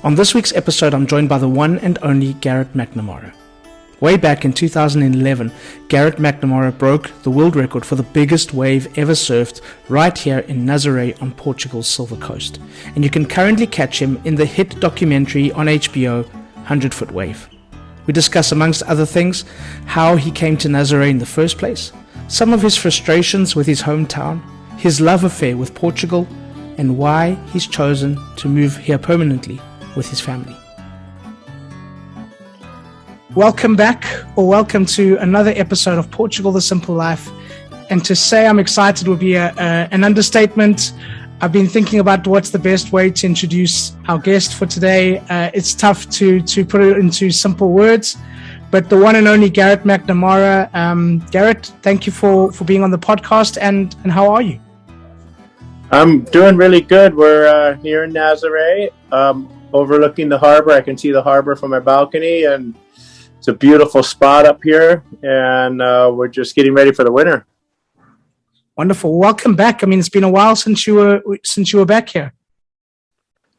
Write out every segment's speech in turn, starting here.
On this week's episode, I'm joined by the one and only Garrett McNamara. Way back in 2011, Garrett McNamara broke the world record for the biggest wave ever surfed right here in Nazaré on Portugal's Silver Coast. And you can currently catch him in the hit documentary on HBO, 100 Foot Wave. We discuss, amongst other things, how he came to Nazaré in the first place, some of his frustrations with his hometown, his love affair with Portugal, and why he's chosen to move here permanently with his family. Welcome back, or welcome to another episode of Portugal, The Simple Life. And to say I'm excited would be an understatement. I've been thinking about what's the best way to introduce our guest for today. It's tough to put it into simple words, but the one and only Garrett McNamara. Garrett, thank you for being on the podcast, and how are you? I'm doing really good. We're here in Nazaré, overlooking the harbor. I can see the harbor from my balcony, and it's a beautiful spot up here, and we're just getting ready for the winter. Wonderful. Welcome back. I mean, it's been a while since you were back here.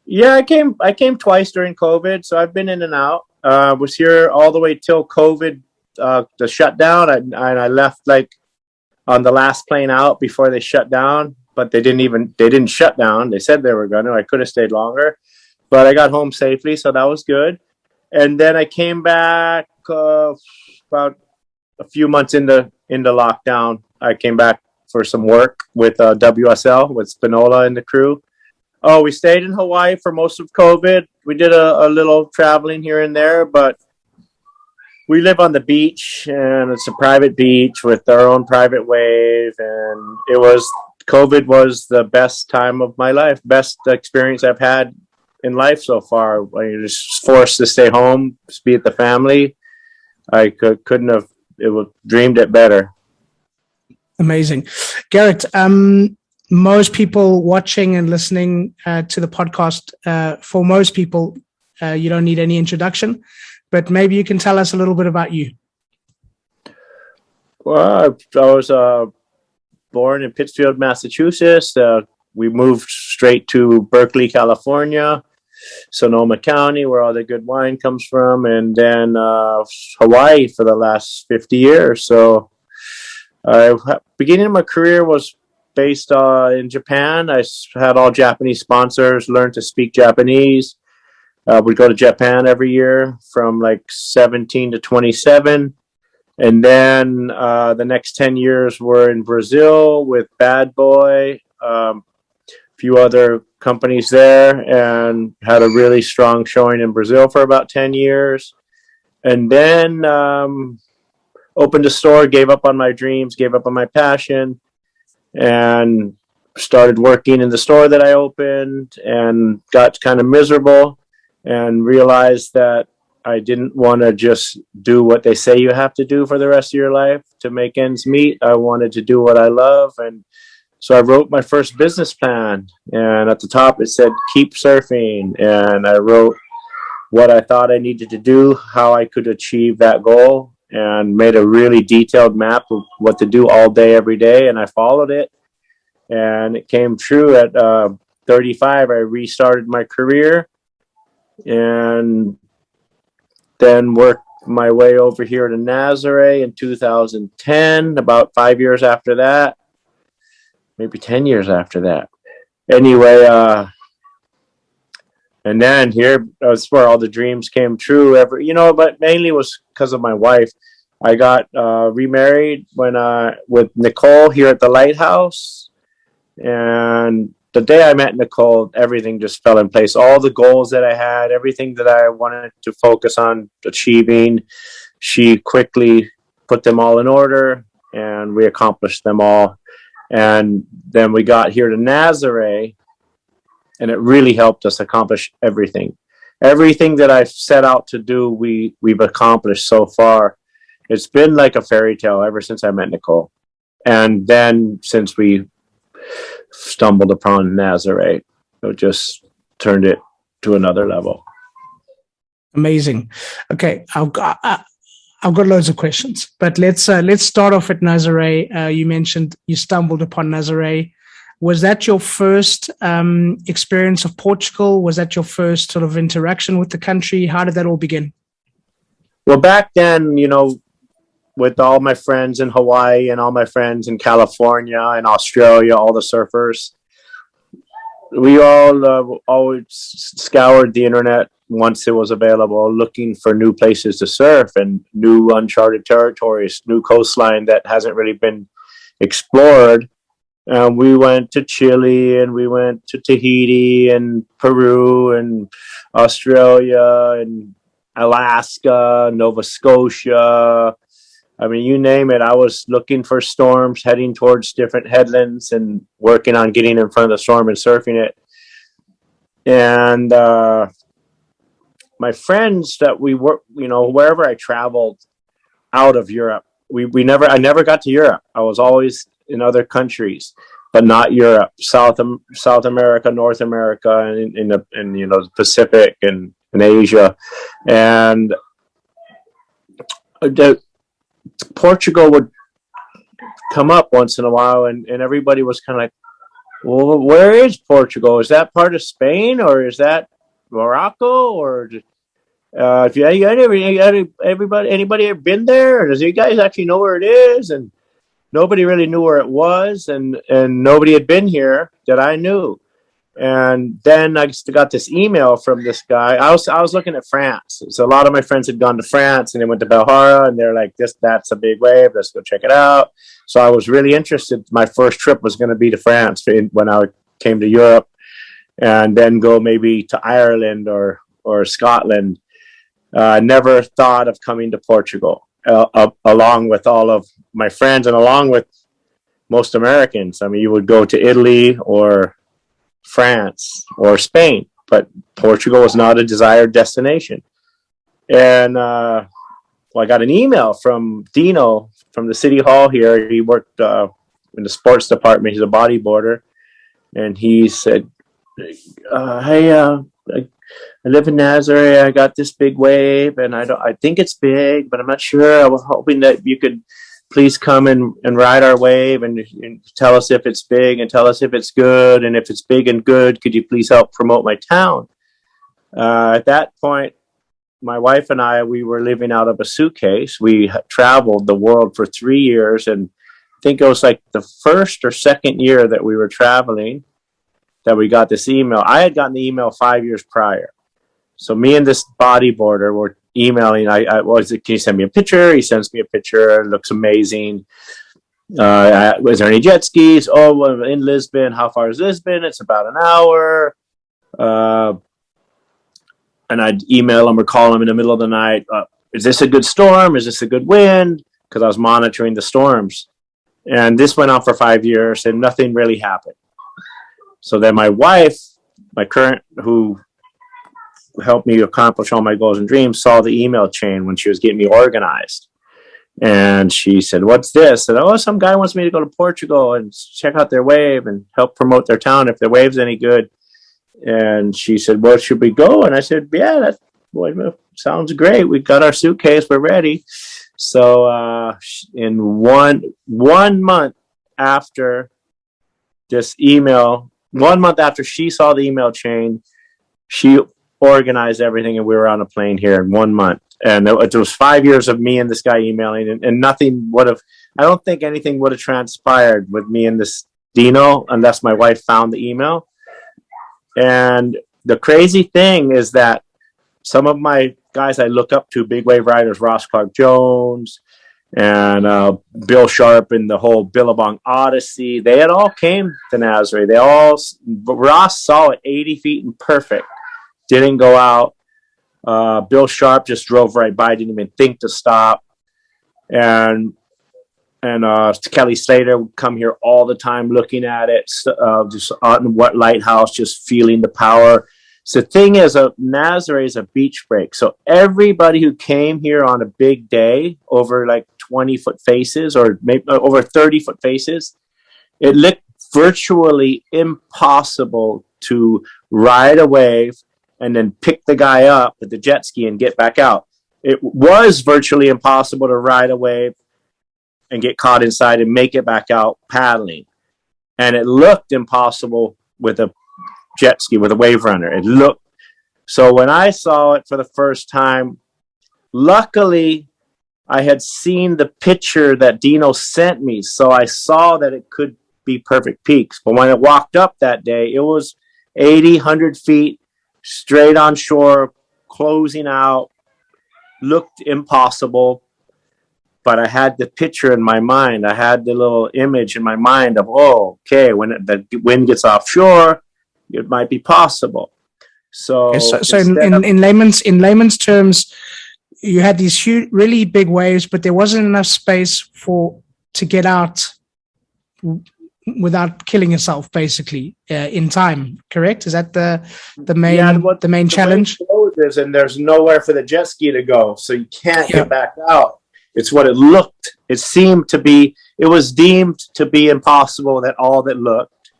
Yeah, I came twice during COVID, so I've been in and out. Was here all the way till COVID, the shutdown, and I left like on the last plane out before they shut down. But they didn't shut down. They said they were going to. I could have stayed longer, but I got home safely, so that was good. And then I came back about a few months into lockdown. I came back for some work with WSL, with Spinola and the crew. Oh, we stayed in Hawaii for most of COVID. We did a little traveling here and there, but we live on the beach, and it's a private beach with our own private wave. And COVID was the best time of my life, best experience I've had in life so far. You're just forced to stay home, just be at the family. I couldn't have dreamed it better. Amazing. Garrett, most people watching and listening to the podcast, for most people, you don't need any introduction, but maybe you can tell us a little bit about you. Well, I was born in Pittsfield, Massachusetts. We moved straight to Berkeley, California, Sonoma County, where all the good wine comes from, and then Hawaii for the last 50 years. So beginning of my career was based in Japan. I had all Japanese sponsors, learned to speak Japanese. We'd go to Japan every year from like 17 to 27. And then the next 10 years were in Brazil with Bad Boy, a few other companies there, and had a really strong showing in Brazil for about 10 years. And then opened a store, gave up on my dreams, gave up on my passion, and started working in the store that I opened, and got kind of miserable and realized that I didn't want to just do what they say you have to do for the rest of your life to make ends meet. I wanted to do what I love. And so I wrote my first business plan. And at the top, it said, keep surfing. And I wrote what I thought I needed to do, how I could achieve that goal, and made a really detailed map of what to do all day, every day. And I followed it. And it came true. At 35, I restarted my career and then worked my way over here to Nazaré in 2010, about 5 years after that, maybe 10 years after that. Anyway, and then here was where all the dreams came true. But mainly was because of my wife. I got remarried with Nicole here at the Lighthouse, and the day I met Nicole, everything just fell in place. All the goals that I had, everything that I wanted to focus on achieving, she quickly put them all in order, and we accomplished them all. And then we got here to Nazaré, and it really helped us accomplish everything. Everything that I've set out to do, we've accomplished so far. It's been like a fairy tale ever since I met Nicole. And then since we stumbled upon Nazaré, it just turned it to another level. Amazing. Okay, I've got loads of questions, but let's start off at Nazaré. You mentioned you stumbled upon Nazaré. Was that your first experience of Portugal? Was that your first sort of interaction with the country? How did that all begin? Well, back then, with all my friends in Hawaii and all my friends in California and Australia, all the surfers, we all always scoured the internet once it was available, looking for new places to surf and new uncharted territories, new coastline that hasn't really been explored. We went to Chile and we went to Tahiti and Peru and Australia and Alaska, Nova Scotia. I mean, you name it. I was looking for storms, heading towards different headlands and working on getting in front of the storm and surfing it. And my friends that we were, wherever I traveled out of Europe, I never got to Europe. I was always in other countries, but not Europe, South America, North America, and the Pacific and Asia. And Portugal would come up once in a while, and everybody was kind of like, well, where is Portugal? Is that part of Spain, or is that Morocco? Or if anybody ever been there? Or does you guys actually know where it is? And nobody really knew where it was, and nobody had been here that I knew. And then I got this email from this guy. I was looking at France. So a lot of my friends had gone to France and they went to Belhara, and they're like, that's a big wave. Let's go check it out. So I was really interested. My first trip was going to be to France when I came to Europe, and then go maybe to Ireland or Scotland. Never thought of coming to Portugal, along with all of my friends and along with most Americans. I mean, you would go to Italy or France or Spain, but Portugal was not a desired destination. And I got an email from Dino from the city hall here. He worked in the sports department. He's a bodyboarder, and he said, "Hey, I live in Nazaré. I got this big wave, and I think it's big, but I'm not sure. I was hoping that you could please come and ride our wave and tell us if it's big and tell us if it's good. And if it's big and good, could you please help promote my town?" At that point, my wife and we were living out of a suitcase. We traveled the world for 3 years. And I think it was like the first or second year that we were traveling that we got this email. I had gotten the email 5 years prior. So me and this bodyboarder were emailing. I was, can you send me a picture? He sends me a picture. It looks amazing. Was there any jet skis? Oh, well, in Lisbon. How far is Lisbon? It's about an hour. And I'd email him or call him in the middle of the night. Is this a good storm? Is this a good wind? Because I was monitoring the storms. And this went on for 5 years, and nothing really happened. So then my wife, my current, who helped me accomplish all my goals and dreams, saw the email chain when she was getting me organized. And she said, "What's this?" And, "Oh, some guy wants me to go to Portugal and check out their wave and help promote their town if their wave's any good." And she said, "Well, should we go?" And I said, "Yeah, that sounds great. We got our suitcase. We're ready." So in one month after this email, 1 month after she saw the email chain, she organized everything, and we were on a plane here in 1 month. And it was 5 years of me and this guy emailing, and nothing would have, I don't think anything would have transpired with me and this Dino unless my wife found the email. And the crazy thing is that some of my guys I look up to, big wave riders, Ross Clark-Jones and Bill Sharp and the whole Billabong Odyssey, they had all came to Nazaré. Ross saw it 80 feet and perfect. Didn't go out. Bill Sharp just drove right by, didn't even think to stop. And Kelly Slater would come here all the time looking at it, just on what lighthouse, just feeling the power. So the thing is, Nazaré is a beach break. So everybody who came here on a big day over like 20-foot faces or maybe over 30-foot faces, it looked virtually impossible to ride a wave and then pick the guy up with the jet ski and get back out. It was virtually impossible to ride a wave and get caught inside and make it back out paddling. and it looked impossible with a jet ski, with a wave runner. It looked, so when I saw it for the first time, luckily I had seen the picture that Dino sent me, so I saw that it could be perfect peaks. But when I walked up that day, it was 80, 100 feet straight on shore, closing out, looked impossible. But I had the picture in my mind. I had the little image in my mind of, oh, okay, when the wind gets offshore, it might be possible. So, okay, so in layman's terms, you had these huge, really big waves, but there wasn't enough space to get out without killing yourself, basically, in time. Correct? Is that the main challenge? Closes and there's nowhere for the jet ski to go, so you can't get back out. It's what it looked. It seemed to be. It was deemed to be impossible. That all that looked.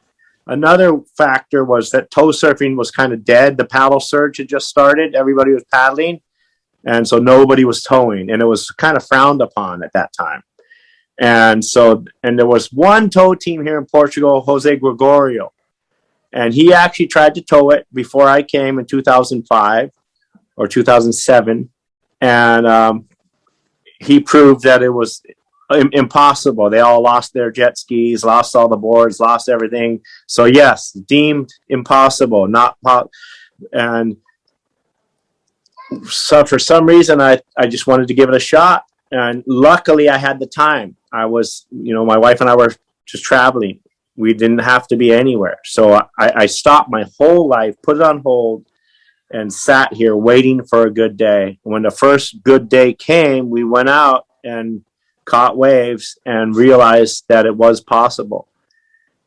Another factor was that tow surfing was kind of dead. The paddle surge had just started. Everybody was paddling. And so nobody was towing, and it was kind of frowned upon at that time. And there was one tow team here in Portugal, Jose Gregorio, and he actually tried to tow it before I came in 2005 or 2007. And he proved that it was impossible. They all lost their jet skis, lost all the boards, lost everything. So yes, deemed impossible, and so for some reason, I just wanted to give it a shot. And luckily, I had the time. I was, my wife and I were just traveling. We didn't have to be anywhere. So I stopped my whole life, put it on hold, and sat here waiting for a good day. When the first good day came, we went out and caught waves and realized that it was possible.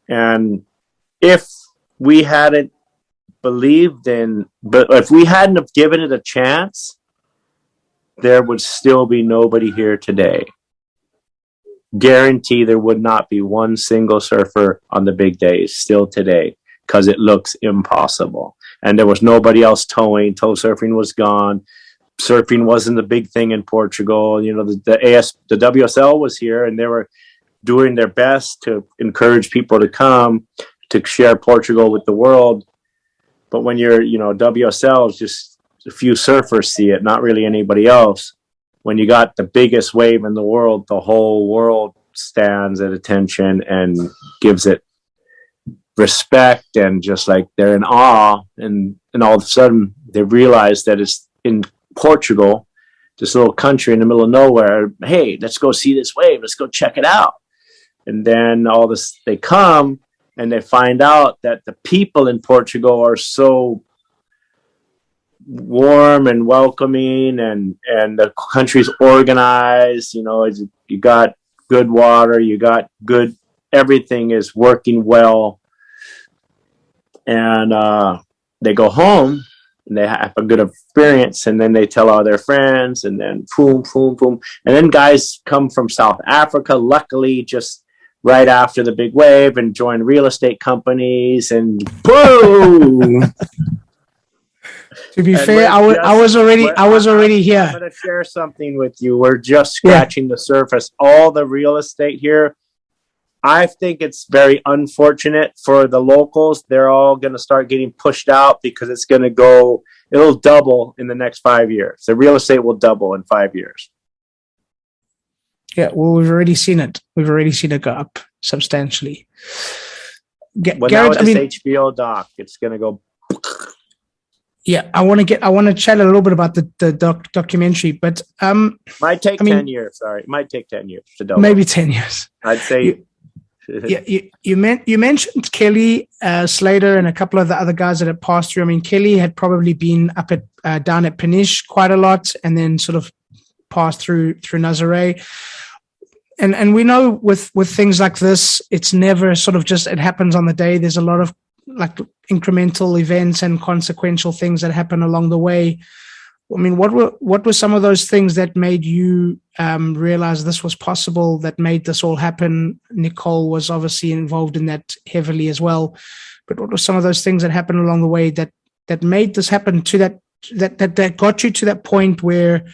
And if we hadn't believed in, but if we hadn't have given it a chance, there would still be nobody here today. Guarantee there would not be one single surfer on the big days still today, because it looks impossible. And there was nobody else towing. Tow surfing was gone. Surfing wasn't the big thing in Portugal. The WSL was here, and they were doing their best to encourage people to come to share Portugal with the world. But when you're, WSL is just a few surfers see it, not really anybody else. When you got the biggest wave in the world, the whole world stands at attention and gives it respect, and just like they're in awe. And all of a sudden they realize that it's in Portugal, this little country in the middle of nowhere. Hey, let's go see this wave. Let's go check it out. And then they come, and they find out that the people in Portugal are so warm and welcoming, and the country's organized. You got good water, you got good, everything is working well. And they go home, and they have a good experience, and then they tell all their friends, and then boom, boom, boom. And then guys come from South Africa, luckily, just right after the big wave, and join real estate companies, and boom. To be fair, I was already here. I'm going to share something with you. We're just scratching the surface. All the real estate here, I think it's very unfortunate for the locals. They're all going to start getting pushed out, because it'll double in the next 5 years. The real estate will double in 5 years. Yeah, well, we've already seen it. We've already seen it go up substantially. Well, Garrett, now it's HBO doc. It's going to go. Yeah, I want to chat a little bit about the documentary, but might take 10 years. Sorry, it might take 10 years to double. Maybe 10 years. I'd say. You mentioned Kelly Slater and a couple of the other guys that had passed through. I mean, Kelly had probably been up down at Peniche quite a lot, and then sort of passed through Nazaré. And we know with things like this, it's never sort of just, it happens on the day. There's a lot of like incremental events and consequential things that happen along the way. I mean, what were some of those things that made you realize this was possible, that made this all happen? Nicole was obviously involved in that heavily as well. But what were some of those things that happened along the way that made this happen, to that got you to that point where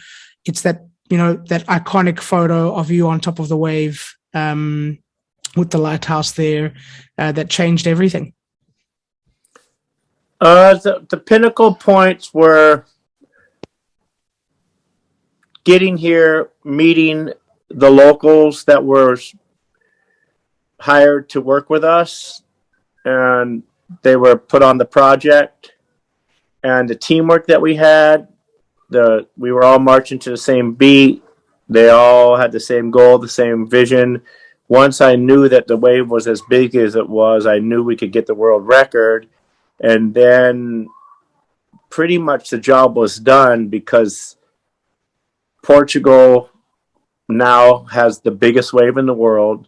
it's that, that iconic photo of you on top of the wave? with the lighthouse there that changed everything? The pinnacle points were getting here, meeting the locals that were hired to work with us, and they were put on the project, and the teamwork that we had. We were all marching to the same beat. They all had the same goal, the same vision. Once I knew that the wave was as big as it was, I knew we could get the world record. And then pretty much the job was done, because Portugal now has the biggest wave in the world,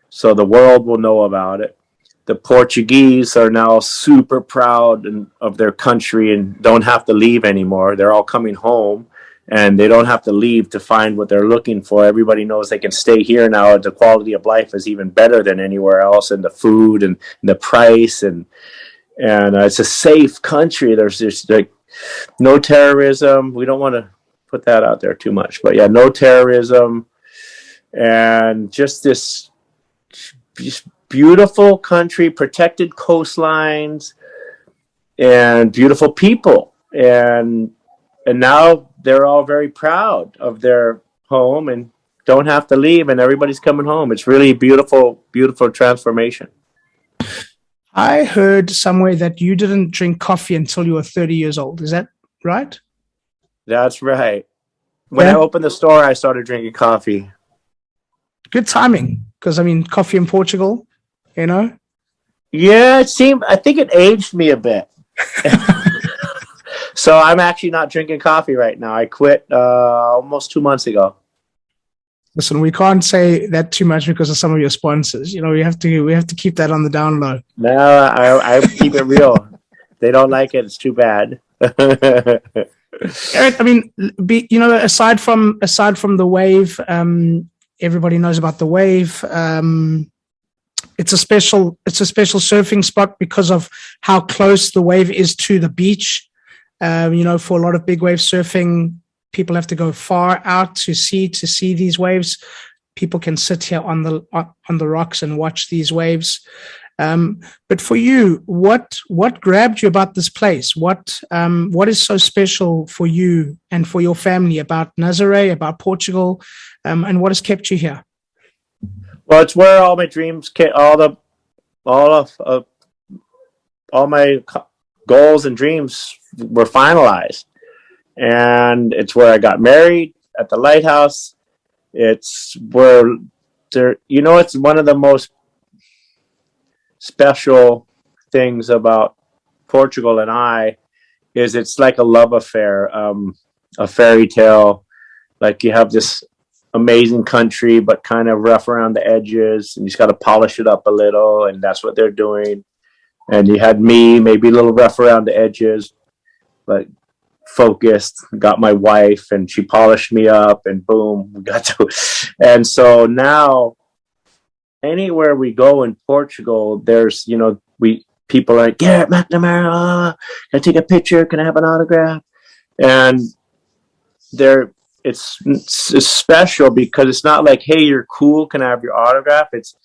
so the world will know about it. The Portuguese are now super proud of their country and don't have to leave anymore. They're all coming home, and they don't have to leave to find what they're looking for. Everybody knows they can stay here now. The quality of life is even better than anywhere else, and the food and the price, and it's a safe country. There's just like no terrorism. We don't want to put that out there too much, but yeah, no terrorism, and just this beautiful country, protected coastlines, and beautiful people, and now they're all very proud of their home and don't have to leave, and everybody's coming home. It's really beautiful, beautiful transformation. I heard somewhere that you didn't drink coffee until you were 30 years old. Is that right? That's right. When I opened the store, I started drinking coffee. Good timing, because I mean, coffee in Portugal, you know? Yeah, I think it aged me a bit. So I'm actually not drinking coffee right now. I quit almost 2 months ago. Listen, we can't say that too much because of some of your sponsors. You know, we have to keep that on the down low. No, I keep it real. They don't like it. It's too bad. Garrett, I mean, aside from the wave, everybody knows about the wave. It's a special surfing spot because of how close the wave is to the beach. For a lot of big wave surfing, people have to go far out to see these waves. People can sit here on the rocks and watch these waves. But for you, what grabbed you about this place? What is so special for you and for your family about Nazaré, about Portugal, and what has kept you here? Well, it's where all my dreams, all my goals and dreams were finalized, and it's where I got married at the lighthouse. It's where it's one of the most special things about Portugal and I is it's like a love affair, a fairy tale. Like you have this amazing country, but kind of rough around the edges, and you just got to polish it up a little, and that's what they're doing. And you had me, maybe a little rough around the edges, but focused. Got my wife, and she polished me up, and boom, we got to. And so now, anywhere we go in Portugal, there's people are like, Garrett McNamara, can I take a picture? Can I have an autograph? And it's special because it's not like, hey, you're cool, can I have your autograph? It's,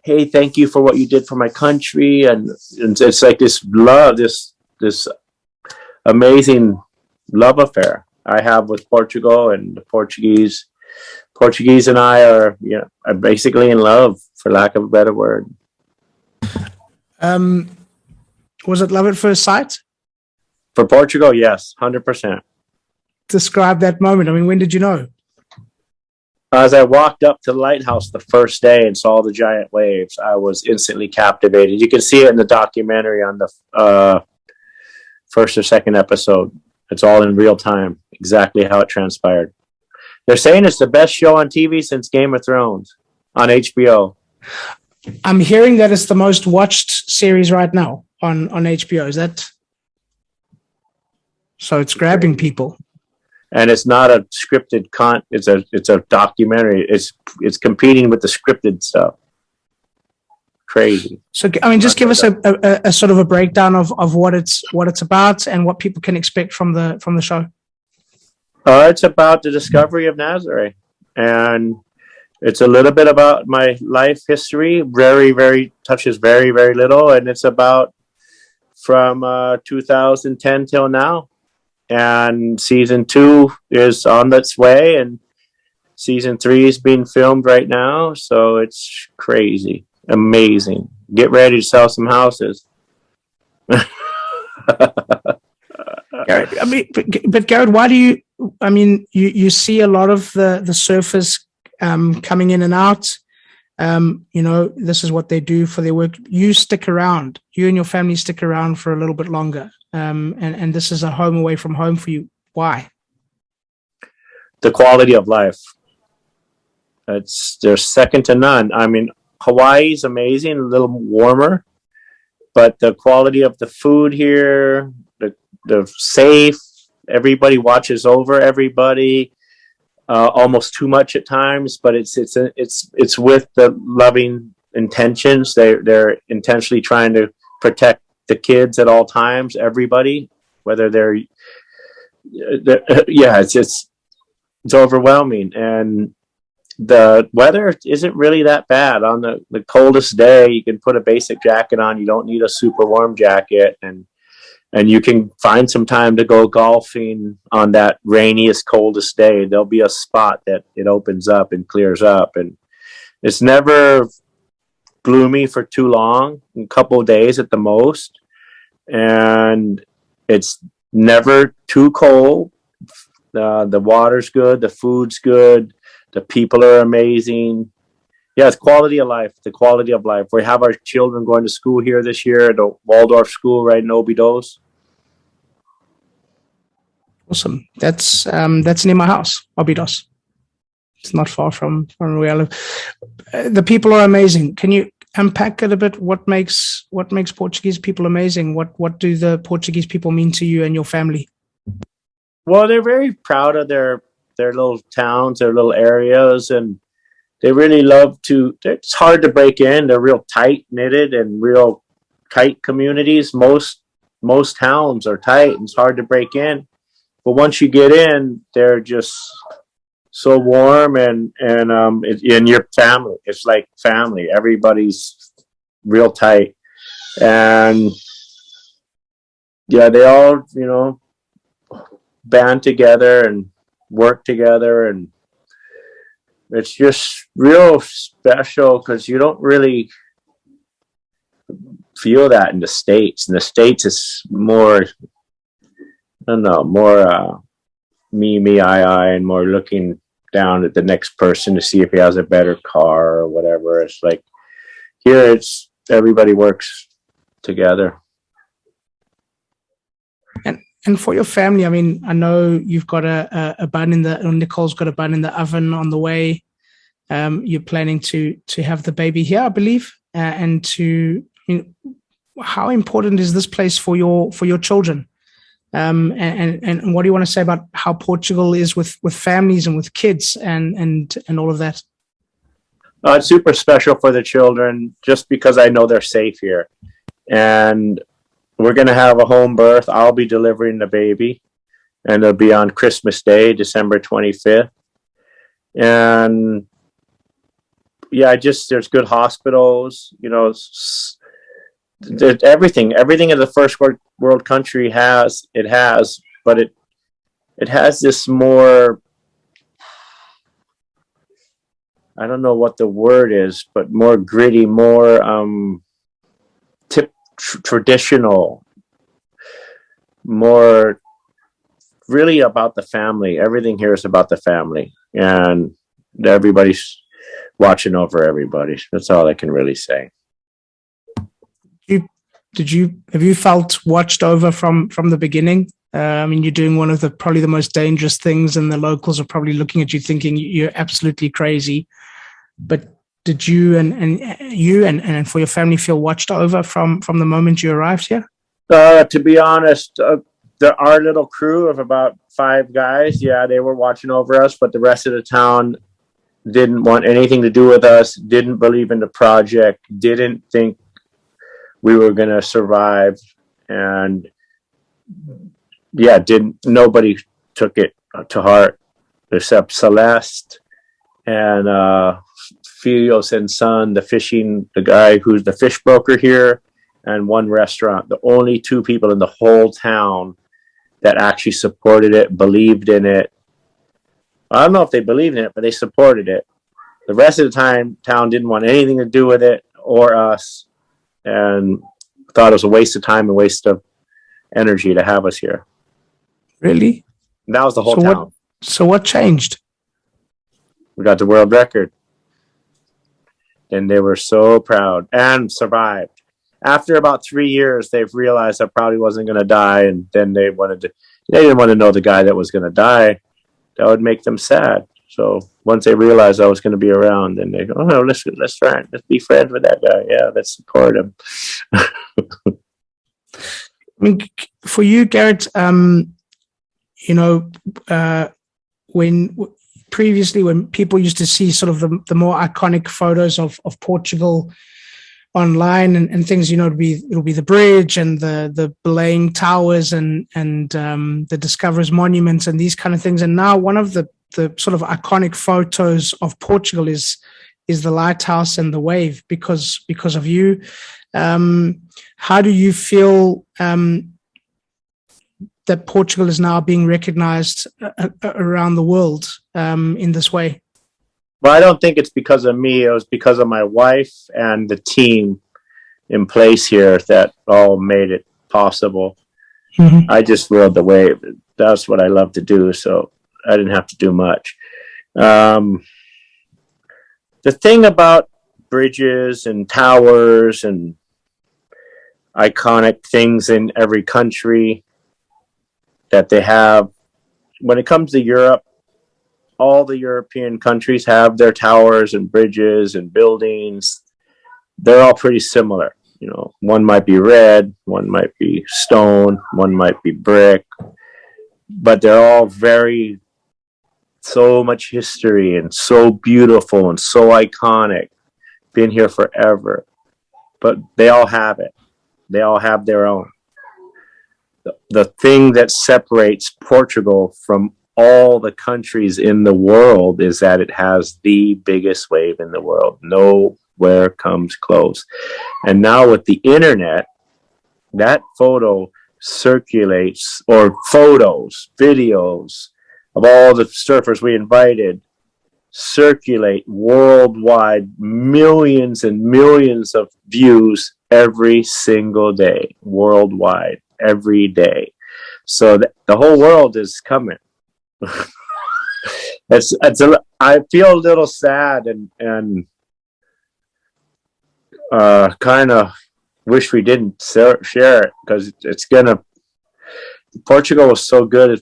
hey, thank you for what you did for my country. And it's like this love, this amazing love affair I have with Portugal, and the Portuguese and I are basically in love, for lack of a better word. Was it love at first sight? For Portugal, yes, 100%. Describe that moment. I mean, when did you know? As I walked up to the lighthouse the first day and saw the giant waves, I was instantly captivated. You can see it in the documentary on the first or second episode. It's all in real time, exactly how it transpired. They're saying it's the best show on TV since Game of Thrones on HBO. I'm hearing that it's the most watched series right now on HBO. Is that? So it's grabbing people. And it's not a scripted it's a documentary. It's competing with the scripted stuff. Crazy. So I mean, just give us a sort of a breakdown of what it's about and what people can expect from the show. It's about the discovery of Nazareth, and It's a little bit about my life history, touches very, very little. And it's about from 2010 till now. And season 2 is on its way, and season 3 is being filmed right now. So it's crazy, amazing. Get ready to sell some houses. Garrett, I mean, but Garrett, why do you? I mean, you see a lot of the surfers coming in and out. This is what they do for their work. You stick around. You and your family stick around for a little bit longer. And this is a home away from home for you. Why? The quality of life. There's second to none. I mean, Hawaii's amazing, a little warmer, but the quality of the food here, the safe, everybody watches over everybody, almost too much at times, but it's with the loving intentions. They're intentionally trying to protect the kids at all times, everybody, whether it's overwhelming. And the weather isn't really that bad. On the coldest day, you can put a basic jacket on. You don't need a super warm jacket, and you can find some time to go golfing on that rainiest, coldest day. There'll be a spot that it opens up and clears up, and it's never gloomy for too long, a couple of days at the most, and it's never too cold. The water's good, the food's good, the people are amazing. Yeah, it's quality of life. The quality of life. We have our children going to school here this year at the Waldorf School right in Obidos. Awesome. That's near my house, Obidos. It's not far from where I live. The people are amazing. Can you unpack it a bit? What makes Portuguese people amazing? What do the Portuguese people mean to you and your family? Well, they're very proud of their little towns, their little areas, and they really love to. It's hard to break in. They're real tight knitted and real tight communities. Most towns are tight, and it's hard to break in. But once you get in, they're just so warm, and in your family, it's like family. Everybody's real tight, and yeah, they all band together and work together, and it's just real special because you don't really feel that in the States. In the States, it's more, I don't know, more me, I, and more looking down at the next person to see if he has a better car or whatever. It's like here, it's everybody works together. And for your family, I mean, I know you've got a bun Nicole's got a bun in the oven on the way. You're planning to have the baby here, I believe, and how important is this place for your children? And what do you want to say about how Portugal is with families and with kids and all of that? It's super special for the children just because I know they're safe here. And we're going to have a home birth. I'll be delivering the baby, and it'll be on Christmas Day, December 25th. And yeah, there's good hospitals, there's everything in the first world country has, but it has this more, I don't know what the word is, but more gritty, more traditional, more really about the family. Everything here is about the family, and everybody's watching over everybody. That's all I can really say. Have you felt watched over from the beginning? I mean, you're doing one of probably the most dangerous things, and the locals are probably looking at you thinking you're absolutely crazy. But did you and for your family feel watched over from the moment you arrived here? To be honest, our little crew of about 5 guys, yeah, they were watching over us, but the rest of the town didn't want anything to do with us, didn't believe in the project, didn't think we were going to survive, and yeah, nobody took it to heart except Celeste and Filios and Son, the guy who's the fish broker here, and one restaurant. The only two people in the whole town that actually supported it, believed in it. I don't know if they believed in it, but they supported it. The rest of the town didn't want anything to do with it or us, and thought it was a waste of time and waste of energy to have us here. Really? And that was the whole town. So what changed? We got the world record. And they were so proud and survived. After about 3 years, they've realized I probably wasn't going to die. And then they didn't want to know the guy that was going to die. That would make them sad. So once they realized I was going to be around, then they go, oh, let's be friends with that guy. Yeah, let's support him. I mean, for you, Garrett, when previously, when people used to see sort of the more iconic photos of Portugal online and things, it'll be the bridge and the belaying towers and the Discoverer's monuments and these kind of things. And now one of the sort of iconic photos of Portugal is the lighthouse and the wave because of you. How do you feel that Portugal is now being recognized around the world in this way? Well, I don't think it's because of me. It was because of my wife and the team in place here that all made it possible. Mm-hmm. I just rode the wave. That's what I love to do, so I didn't have to do much. The thing about bridges and towers and iconic things in every country that they have, when it comes to Europe, all the European countries have their towers and bridges and buildings. They're all pretty similar. One might be red, one might be stone, one might be brick, but they're all so much history and so beautiful and so iconic, been here forever. But they all have it. They all have their own. The thing that separates Portugal from all the countries in the world is that it has the biggest wave in the world. Nowhere comes close. And now with the internet, that photo circulates, or photos, videos of all the surfers we invited circulate worldwide, millions and millions of views every single day, worldwide, every day. So the whole world is coming. I feel a little sad and kind of wish we didn't share it, because Portugal was so good at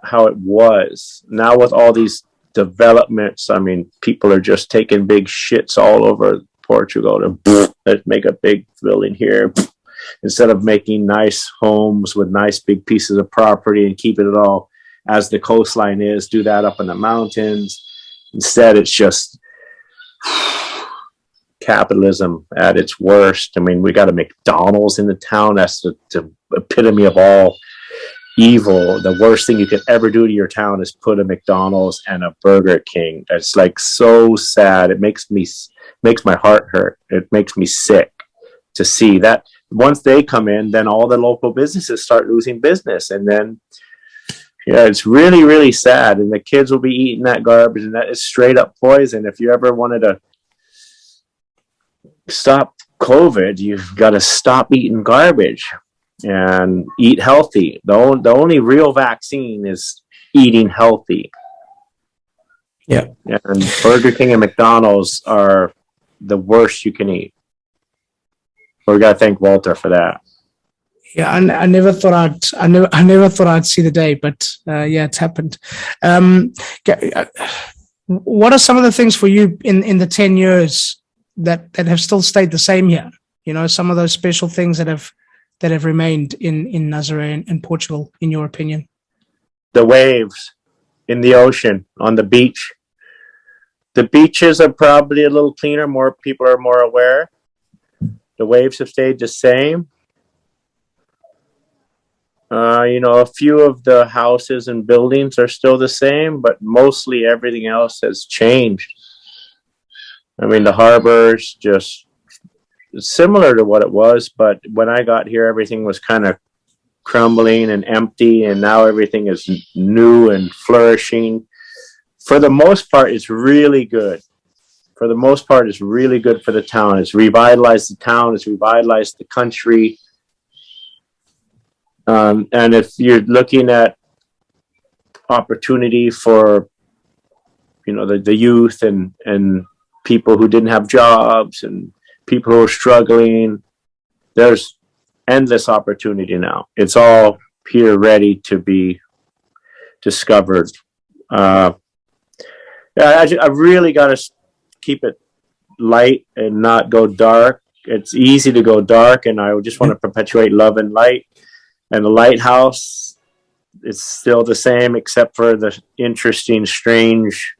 how it was. Now with all these developments, I mean, people are just taking big shits all over Portugal to let's make a big building here instead of making nice homes with nice big pieces of property and keeping it all as the coastline is, do that up in the mountains. Instead, it's just capitalism at its worst. I mean, we got a McDonald's in the town. That's the epitome of all evil. The worst thing you could ever do to your town is put a McDonald's and a Burger King. It's like so sad. It makes my heart hurt. It makes me sick to see that. Once they come in, then all the local businesses start losing business, and then it's really, really sad. And the kids will be eating that garbage, and that is straight up poison. If you ever wanted to stop COVID, you've got to stop eating garbage and eat healthy. The only real vaccine is eating healthy. Yeah. And Burger King and McDonald's are the worst you can eat. So we got to thank Walter for that. Yeah, I never thought I'd see the day, but yeah, it's happened. What are some of the things for you in the 10 years that have still stayed the same here? Some of those special things that have remained in Nazaré and Portugal, in your opinion? The waves in the ocean, on the beach. The beaches are probably a little cleaner. More people are more aware. The waves have stayed the same. A few of the houses and buildings are still the same, but mostly everything else has changed. I mean, the harbor's just similar to what it was, but when I got here, everything was kind of crumbling and empty, and now everything is new and flourishing. For the most part, it's really good. For the most part, it's really good for the town. It's revitalized the town. It's revitalized the country. And if you're looking at opportunity for, the youth and people who didn't have jobs and people who are struggling, there's endless opportunity now. It's all here ready to be discovered. I really got to keep it light and not go dark. It's easy to go dark, and I just want to perpetuate love and light. And the lighthouse, it's still the same, except for the interesting, strange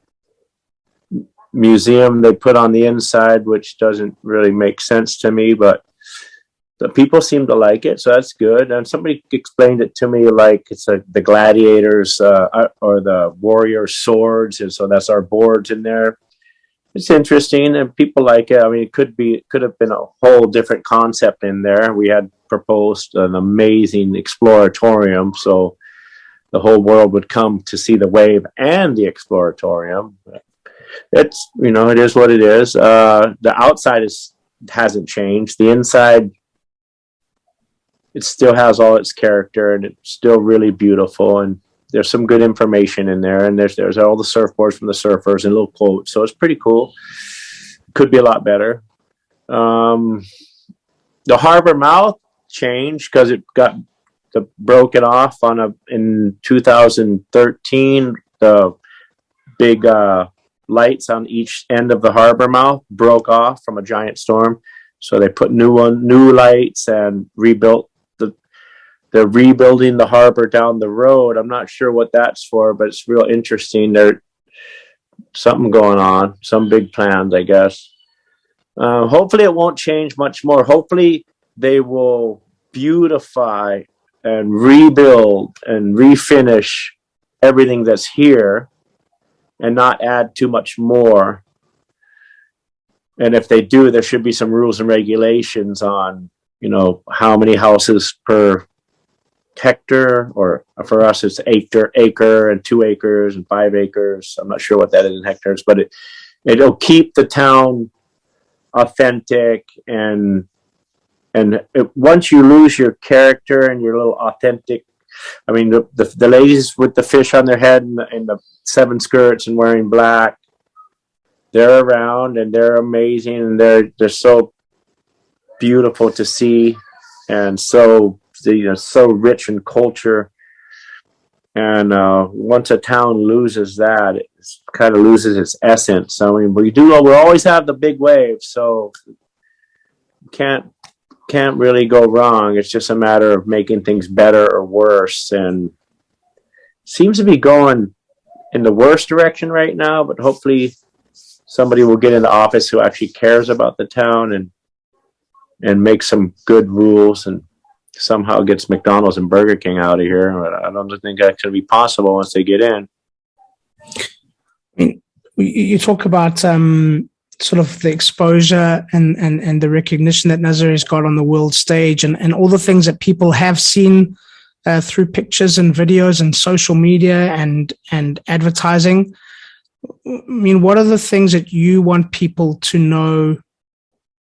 museum they put on the inside, which doesn't really make sense to me, but the people seem to like it, so that's good. And somebody explained it to me like it's the gladiators or the warrior swords, and so that's our boards in there. It's interesting, and people like it. I mean, it could have been a whole different concept in there. We had proposed an amazing exploratorium, so the whole world would come to see the wave and the exploratorium. It's, it is what it is. The outside hasn't changed. The inside, it still has all its character, and it's still really beautiful. And there's some good information in there. And there's all the surfboards from the surfers and little quotes. So it's pretty cool. Could be a lot better. The harbor mouth changed because it got broken off in 2013. The big lights on each end of the harbor mouth broke off from a giant storm. So they put new lights and rebuilt. They're rebuilding the harbor down the road. I'm not sure what that's for, but it's real interesting. There's something going on, some big plans, I guess. Hopefully it won't change much more. Hopefully they will beautify and rebuild and refinish everything that's here and not add too much more. And if they do, there should be some rules and regulations on, how many houses per hectare, or for us it's acre and 2 acres and 5 acres. I'm not sure what that is in hectares, but it'll keep the town authentic, and once you lose your character and your little authentic, I mean, the ladies with the fish on their head and the 7 skirts and wearing black, they're around and they're amazing, and they're so beautiful to see, and so rich in culture. And once a town loses that, it kind of loses its essence. I mean, we always have the big waves, so can't really go wrong. It's just a matter of making things better or worse, and seems to be going in the worst direction right now, but hopefully somebody will get into office who actually cares about the town and make some good rules and somehow gets McDonald's and Burger King out of here. I don't think that's going to be possible once they get in. I mean, you talk about sort of the exposure and the recognition that Nazaré's got on the world stage, and all the things that people have seen through pictures and videos and social media and advertising. I mean, what are the things that you want people to know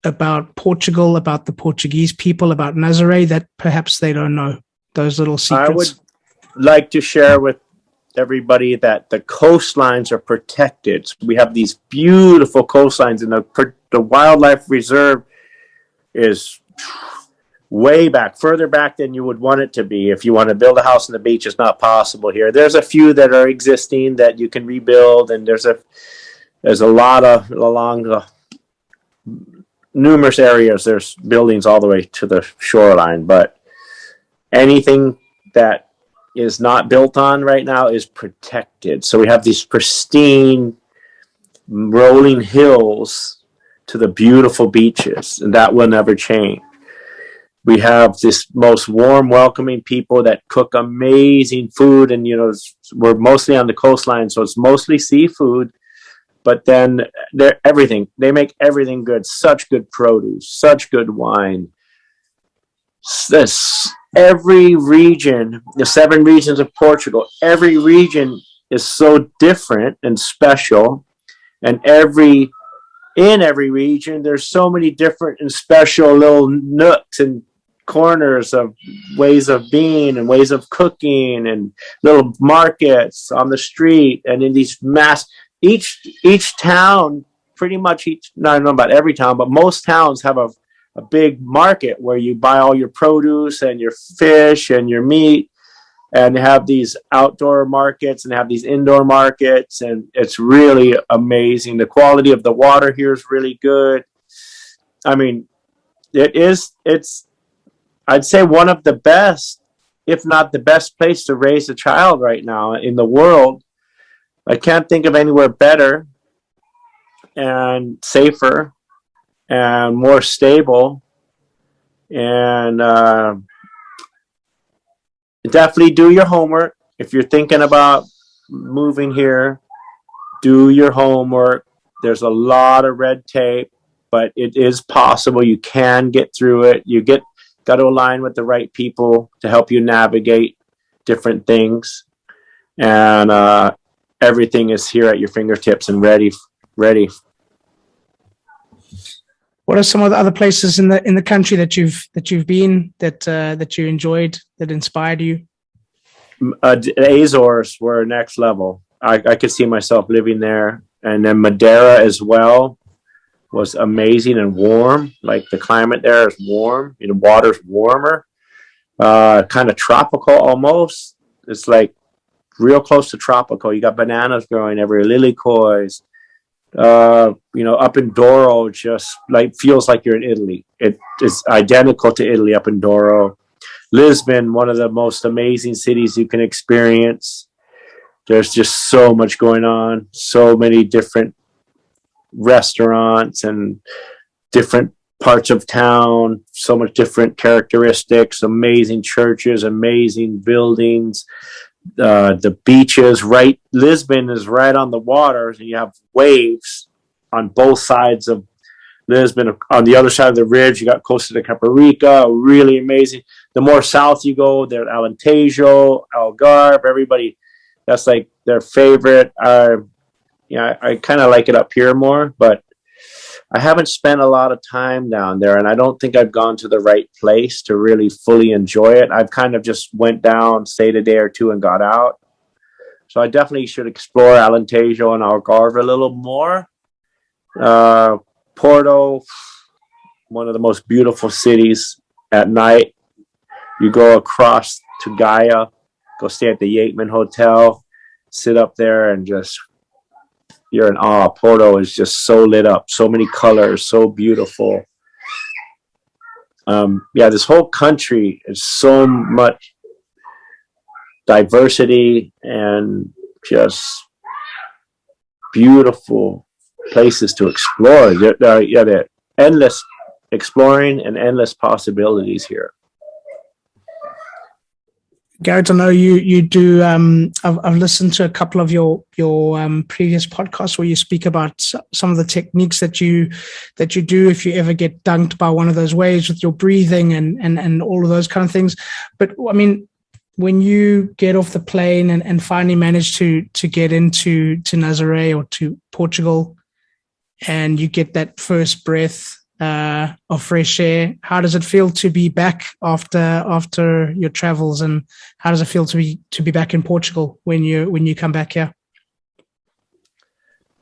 about Portugal, about the Portuguese people, about Nazaré that perhaps they don't know? Those little secrets. I would like to share with everybody that the coastlines are protected. We have these beautiful coastlines, and the wildlife reserve is way back, further back than you would want it to be. If you want to build a house on the beach, it's not possible here. There's a few that are existing that you can rebuild, and there's a lot of along the numerous areas. There's buildings all the way to the shoreline, but anything that is not built on right now is protected. So we have these pristine rolling hills to the beautiful beaches, and that will never change. We have this most warm, welcoming people that cook amazing food, and we're mostly on the coastline, so it's mostly seafood, but then they make everything good. Such good produce, such good wine. Every region, the 7 regions of Portugal, every region is so different and special, and in every region there's so many different and special little nooks and corners of ways of being and ways of cooking, and little markets on the street, and in these each town, pretty much I don't know about every town, but most towns have a big market where you buy all your produce and your fish and your meat, and have these outdoor markets and have these indoor markets, and it's really amazing. The quality of the water here is really good. I mean, it's I'd say one of the best, if not the best place to raise a child right now in the world. I can't think of anywhere better and safer and more stable. And definitely do your homework. If you're thinking about moving here, do your homework. There's a lot of red tape, but it is possible. You can get through it. Got to align with the right people to help you navigate different things. And everything is here at your fingertips and ready. What are some of the other places in the country that you've been that you enjoyed, that inspired you? The Azores were next level. I could see myself living there, and then Madeira as well was amazing and warm. Like the climate there is warm. The water's warmer, kind of tropical almost. It's like real close to tropical. You got bananas growing everywhere, lilicoys. Up in Douro, just like feels like you're in Italy. It is identical to Italy up in Douro. Lisbon, one of the most amazing cities you can experience. There's just so much going on, so many different restaurants and different parts of town, so much different characteristics, amazing churches, amazing buildings. The beaches, right? Lisbon is right on the water, and you have waves on both sides of Lisbon. On the other side of the ridge, you got Costa de Caparica, really amazing. The more south you go, there's Alentejo, Algarve. Everybody, that's like their favorite. I kind of like it up here more, but I haven't spent a lot of time down there, and I don't think I've gone to the right place to really fully enjoy it. I've kind of just went down, stayed a day or two, and got out. So I definitely should explore Alentejo and Algarve a little more. Porto, one of the most beautiful cities at night. You go across to Gaia, go stay at the Yateman Hotel, sit up there and just... you're in awe. Porto is just so lit up, so many colors, so beautiful. This whole country is so much diversity and just beautiful places to explore. There are endless exploring and endless possibilities here. Garrett, I know you do. I've listened to a couple of your previous podcasts where you speak about some of the techniques that you do if you ever get dunked by one of those waves, with your breathing and all of those kind of things. But I mean, when you get off the plane and finally manage to get into Nazaré or to Portugal, and you get that first breath of fresh air, how does it feel to be back after your travels, and how does it feel to be back in Portugal when you come back here?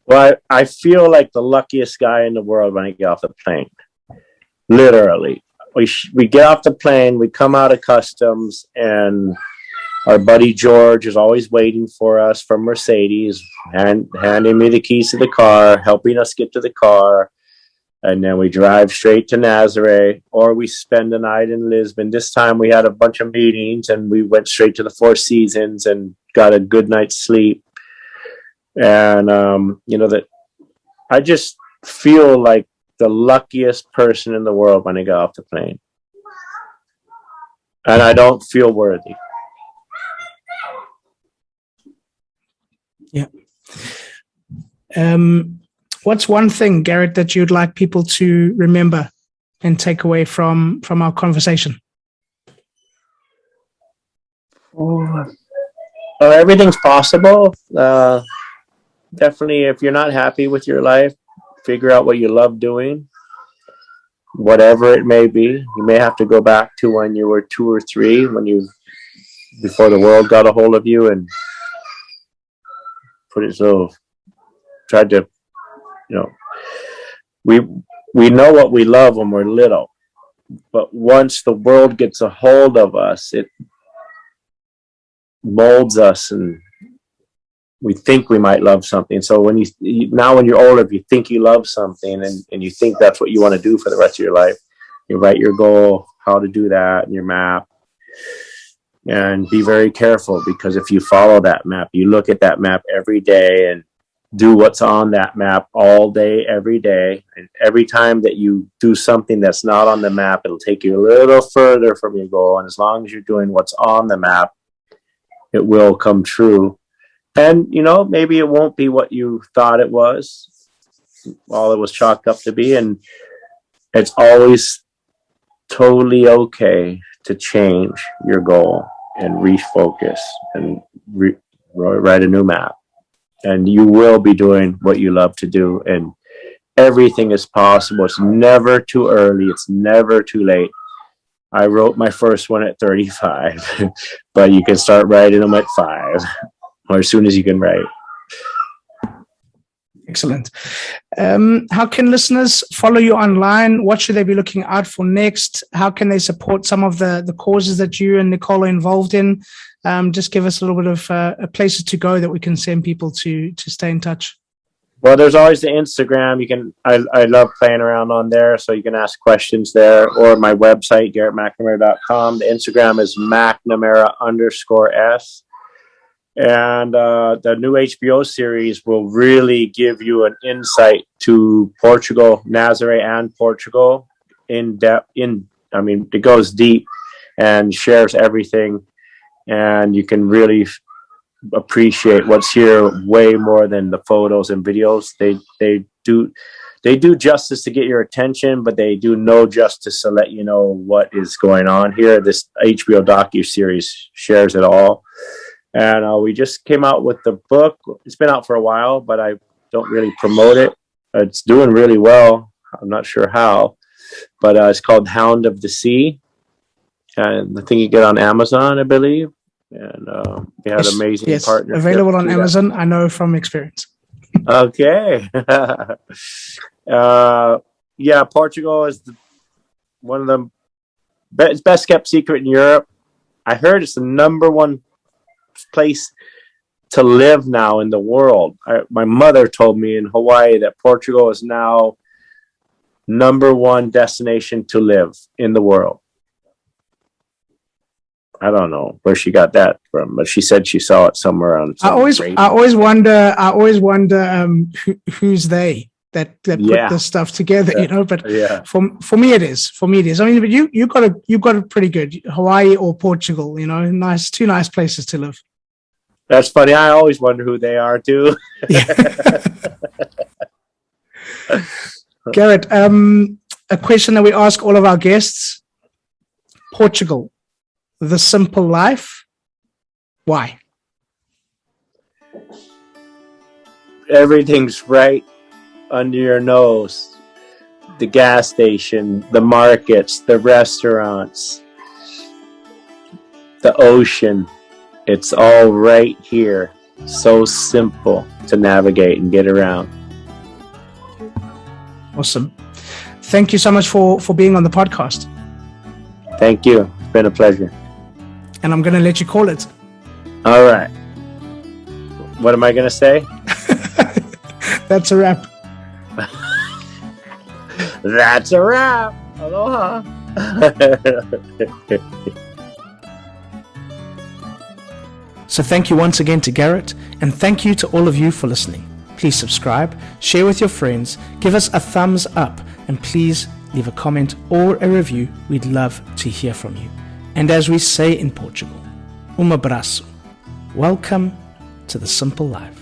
Well, I feel like the luckiest guy in the world when I get off the plane. Literally, we get off the plane, we come out of customs, and our buddy George is always waiting for us from Mercedes, handing me the keys to the car, helping us get to the car. And then we drive straight to Nazaré, or we spend the night in Lisbon. This time we had a bunch of meetings, and we went straight to the Four Seasons and got a good night's sleep. And, that I just feel like the luckiest person in the world when I get off the plane. And I don't feel worthy. Yeah. What's one thing, Garrett, that you'd like people to remember and take away from our conversation? Everything's possible. Definitely, if you're not happy with your life, figure out what you love doing, whatever it may be. You may have to go back to when you were 2 or 3, before the world got a hold of you and tried to, we know what we love when we're little, but once the world gets a hold of us, it molds us, and we think we might love something. So when you're older, if you think you love something and you think that's what you want to do for the rest of your life, you write your goal, how to do that, and your map, and be very careful, because if you follow that map, you look at that map every day and do what's on that map all day, every day. And every time that you do something that's not on the map, it'll take you a little further from your goal. And as long as you're doing what's on the map, it will come true. And, maybe it won't be what you thought it was, all it was chalked up to be. And it's always totally okay to change your goal and refocus and write a new map. And you will be doing what you love to do. And everything is possible. It's never too early. It's never too late. I wrote my first one at 35, but you can start writing them at 5, or as soon as you can write. Excellent. How can listeners follow you online? What should they be looking out for next? How can they support some of the causes that you and Nicole are involved in? Just give us a little bit of places to go that we can send people to stay in touch. Well, there's always the Instagram. I love playing around on there, so you can ask questions there, or my website, GarrettMcNamara.com. The Instagram is McNamara_S. And the new HBO series will really give you an insight to Portugal, Nazaré and Portugal in depth. It goes deep and shares everything, and you can really appreciate what's here way more than the photos and videos. They do justice to get your attention, but they do no justice to let you know what is going on here. This HBO docu-series shares it all. And we just came out with the book. It's been out for a while, but I don't really promote it. It's doing really well. I'm not sure how, but it's called Hound of the Sea. And the thing you get on Amazon, I believe. And we had amazing partners. Available on Amazon, I know from experience. Okay. Portugal is one of the best kept secret in Europe. I heard it's the number one place to live now in the world. My mother told me in Hawaii that Portugal is now number one destination to live in the world. I don't know where she got that from, but she said she saw it somewhere on. I always wonder who's they that put this stuff together, But for me it is. I mean, but you got it pretty good. Hawaii or Portugal, two nice places to live. That's funny. I always wonder who they are too. Garrett, a question that we ask all of our guests: Portugal, the simple life. Why? Everything's right under your nose. The gas station, the markets, the restaurants, the ocean. It's all right here. So simple to navigate and get around. Awesome. Thank you so much for being on the podcast. Thank you. It's been a pleasure. And I'm going to let you call it. All right. What am I going to say? That's a wrap. That's a wrap. Aloha. So thank you once again to Garrett, and thank you to all of you for listening. Please subscribe, share with your friends, give us a thumbs up, and please leave a comment or a review. We'd love to hear from you. And as we say in Portugal, um abraço. Welcome to the simple life.